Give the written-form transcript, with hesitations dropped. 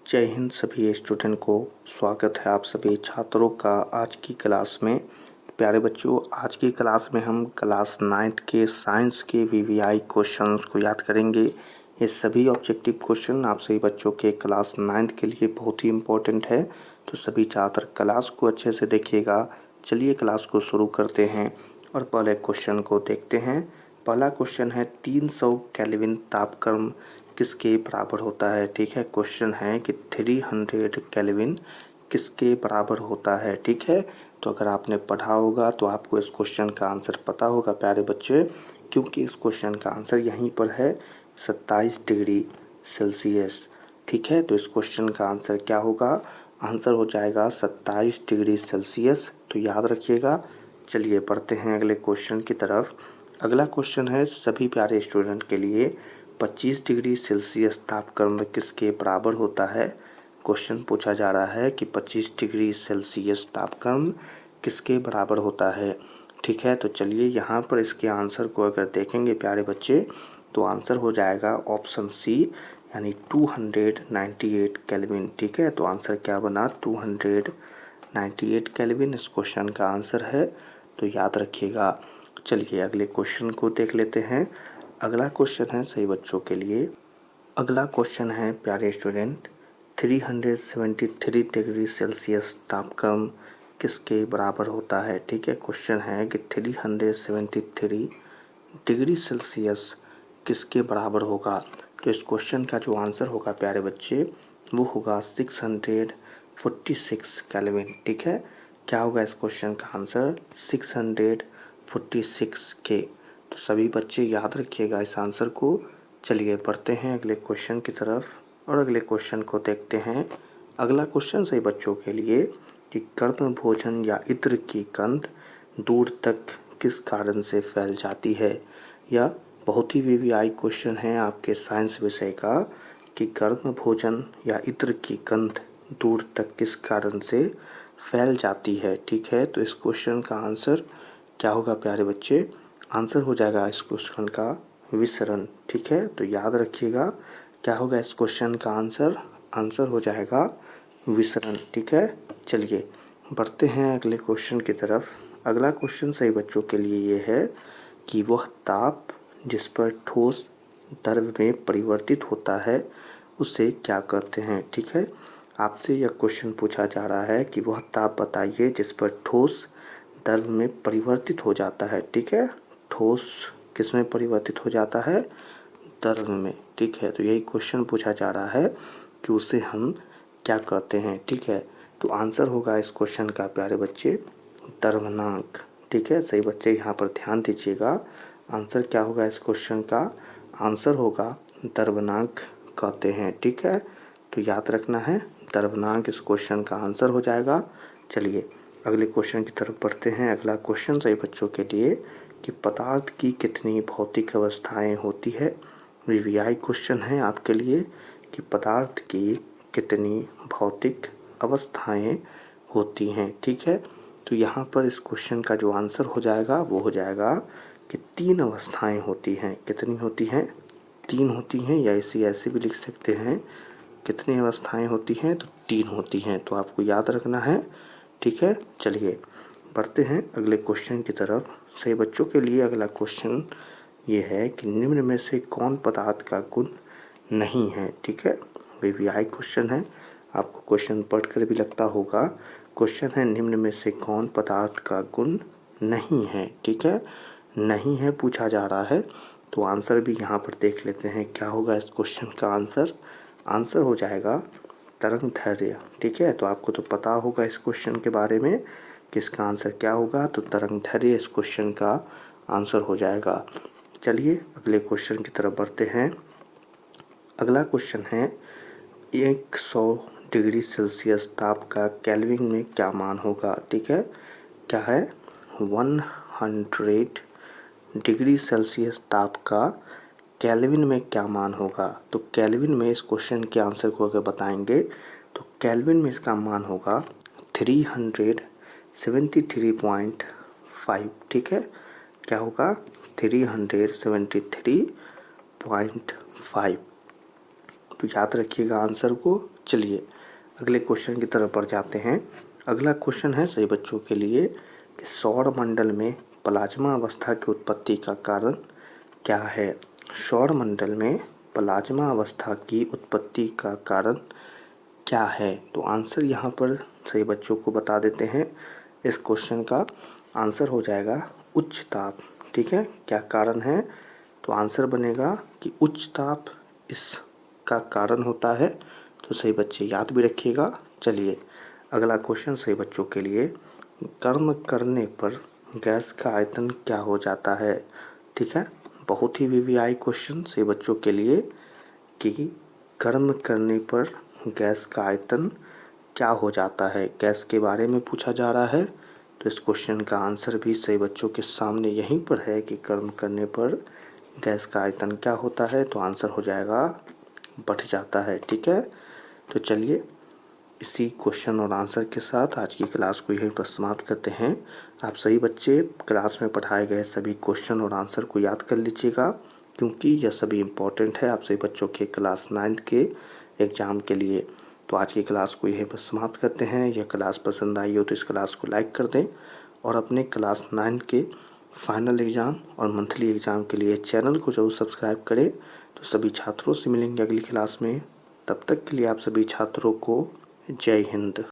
जय हिंद सभी स्टूडेंट को। स्वागत है आप सभी छात्रों का आज की क्लास में। प्यारे बच्चों, आज की क्लास में हम क्लास 9th के साइंस के वीवीआई क्वेश्चंस को याद करेंगे। ये सभी ऑब्जेक्टिव क्वेश्चन आप सभी बच्चों के क्लास 9th के लिए बहुत ही इम्पोर्टेंट है, तो सभी छात्र क्लास को अच्छे से देखिएगा। चलिए क्लास को शुरू करते हैं और पहले क्वेश्चन को देखते हैं। पहला क्वेश्चन है 300 केल्विन तापक्रम किसके बराबर होता है। ठीक है, क्वेश्चन है कि 300 केल्विन किसके बराबर होता है। ठीक है, तो अगर आपने पढ़ा होगा तो आपको इस क्वेश्चन का आंसर पता होगा प्यारे बच्चे, क्योंकि इस क्वेश्चन का आंसर यहीं पर है 27 डिग्री सेल्सियस। ठीक है, तो इस क्वेश्चन का आंसर क्या होगा? आंसर हो जाएगा 27 डिग्री सेल्सियस। तो याद रखिएगा। चलिए पढ़ते हैं अगले क्वेश्चन की तरफ। अगला क्वेश्चन है सभी प्यारे स्टूडेंट के लिए, 25 डिग्री सेल्सियस तापक्रम किसके बराबर होता है। क्वेश्चन पूछा जा रहा है कि 25 डिग्री सेल्सियस तापक्रम किसके बराबर होता है। ठीक है, तो चलिए यहाँ पर इसके आंसर को अगर देखेंगे प्यारे बच्चे, तो आंसर हो जाएगा ऑप्शन सी, यानी 298 केल्विन। ठीक है, तो आंसर क्या बना? 298 केल्विन इस क्वेश्चन का आंसर है, तो याद रखिएगा। चलिए अगले क्वेश्चन को देख लेते हैं। अगला क्वेश्चन है सही बच्चों के लिए। अगला क्वेश्चन है प्यारे स्टूडेंट, 373 डिग्री सेल्सियस तापक्रम किसके बराबर होता है। ठीक है, क्वेश्चन है कि 373 डिग्री सेल्सियस किसके बराबर होगा। तो इस क्वेश्चन का जो आंसर होगा प्यारे बच्चे, वो होगा 646 केल्विन। ठीक है, क्या होगा इस क्वेश्चन का आंसर? 646 के। तो सभी बच्चे याद रखिएगा इस आंसर को। चलिए बढ़ते हैं अगले क्वेश्चन की तरफ और अगले क्वेश्चन को देखते हैं। अगला क्वेश्चन सही बच्चों के लिए कि गर्म भोजन या इत्र की गंध दूर तक किस कारण से फैल जाती है। यह बहुत ही वीवीआई क्वेश्चन है आपके साइंस विषय का कि गर्म भोजन या इत्र की गंध दूर तक किस कारण से फैल जाती है। ठीक है, तो इस क्वेश्चन का आंसर क्या होगा प्यारे बच्चे? आंसर हो जाएगा इस क्वेश्चन का विसरण। ठीक है, तो याद रखिएगा क्या होगा इस क्वेश्चन का आंसर? आंसर हो जाएगा विसरण। ठीक है, चलिए बढ़ते हैं अगले क्वेश्चन की तरफ। अगला क्वेश्चन सही बच्चों के लिए ये है कि वह ताप जिस पर ठोस द्रव में परिवर्तित होता है उसे क्या कहते हैं। ठीक है, आपसे यह क्वेश्चन पूछा जा रहा है कि वह ताप बताइए जिस पर ठोस द्रव में परिवर्तित हो जाता है। ठीक है, ठोस किस में परिवर्तित हो जाता है? द्रव में। ठीक है, तो यही क्वेश्चन पूछा जा रहा है कि उसे हम क्या कहते हैं। ठीक है, तो आंसर होगा इस क्वेश्चन का प्यारे बच्चे द्रवनांक। ठीक है, सही बच्चे यहाँ पर ध्यान दीजिएगा। आंसर क्या होगा इस क्वेश्चन का? आंसर होगा द्रवनांक कहते हैं। ठीक है, तो याद रखना है द्रवनांक इस क्वेश्चन का आंसर हो जाएगा। चलिए अगले क्वेश्चन की तरफ बढ़ते हैं। अगला क्वेश्चन सही बच्चों के लिए कि पदार्थ की कितनी भौतिक अवस्थाएं होती है। वीवीआई क्वेश्चन है आपके लिए कि पदार्थ की कितनी भौतिक अवस्थाएं होती हैं। ठीक है, तो यहाँ पर इस क्वेश्चन का जो आंसर हो जाएगा वो हो जाएगा कि 3 अवस्थाएं होती हैं। कितनी होती हैं? 3 होती हैं, या इसे ऐसे भी लिख सकते हैं, कितनी अवस्थाएं होती हैं? तो 3 होती हैं, तो आपको याद रखना है। ठीक है, चलिए बढ़ते हैं अगले क्वेश्चन की तरफ। सही बच्चों के लिए अगला क्वेश्चन ये है कि निम्न में से कौन पदार्थ का गुण नहीं है। ठीक है, वीवीआई क्वेश्चन है, आपको क्वेश्चन पढ़कर भी लगता होगा। क्वेश्चन है निम्न में से कौन पदार्थ का गुण नहीं है। ठीक है, नहीं है पूछा जा रहा है, तो आंसर भी यहाँ पर देख लेते हैं क्या होगा इस क्वेश्चन का आंसर। आंसर हो जाएगा तरंग दैर्ध्य। ठीक है, तो आपको तो पता होगा इस क्वेश्चन के बारे में कि इसका आंसर क्या होगा, तो तरंग दैर्ध्य इस क्वेश्चन का आंसर हो जाएगा। चलिए अगले क्वेश्चन की तरफ बढ़ते हैं। अगला क्वेश्चन है 100 डिग्री सेल्सियस ताप का केल्विन में क्या मान होगा। ठीक है, क्या है? 100 डिग्री सेल्सियस ताप का केल्विन में क्या मान होगा। तो केल्विन में इस क्वेश्चन के आंसर को अगर बताएंगे तो केल्विन में इसका मान होगा 373.5। ठीक है, क्या होगा? 373.5। तो याद रखिएगा आंसर को। चलिए अगले क्वेश्चन की तरफ बढ़ जाते हैं। अगला क्वेश्चन है सही बच्चों के लिए कि सौर मंडल में प्लाज्मा अवस्था की उत्पत्ति का कारण क्या है। सौर मंडल में प्लाज्मा अवस्था की उत्पत्ति का कारण क्या है। तो आंसर यहाँ पर सही बच्चों को बता देते हैं। इस क्वेश्चन का आंसर हो जाएगा उच्च ताप। ठीक है, क्या कारण है। तो आंसर बनेगा कि उच्च ताप इसका कारण होता है। तो सही बच्चे याद भी रखिएगा। चलिए अगला क्वेश्चन सही बच्चों के लिए, गर्म करने पर गैस का आयतन क्या हो जाता है। ठीक है, बहुत ही वीवीआई क्वेश्चन सही बच्चों के लिए कि गर्म करने पर गैस का आयतन क्या हो जाता है। गैस के बारे में पूछा जा रहा है। तो इस क्वेश्चन का आंसर भी सही बच्चों के सामने यहीं पर है कि गर्म करने पर गैस का आयतन क्या होता है। तो आंसर हो जाएगा बढ़ जाता है। ठीक है, तो चलिए इसी क्वेश्चन और आंसर के साथ आज की क्लास को यहीं पर समाप्त करते हैं। आप सभी बच्चे क्लास में पढ़ाए गए सभी क्वेश्चन और आंसर को याद कर लीजिएगा, क्योंकि यह सभी इम्पोर्टेंट है आप सभी बच्चों के क्लास 9 के एग्ज़ाम के लिए। तो आज की क्लास को यहीं पर समाप्त करते हैं। यह क्लास पसंद आई हो तो इस क्लास को लाइक कर दें और अपने क्लास 9 के फाइनल एग्ज़ाम और मंथली एग्ज़ाम के लिए चैनल को जरूर सब्सक्राइब करें। तो सभी छात्रों से मिलेंगे अगली क्लास में। तब तक के लिए आप सभी छात्रों को जय हिंद।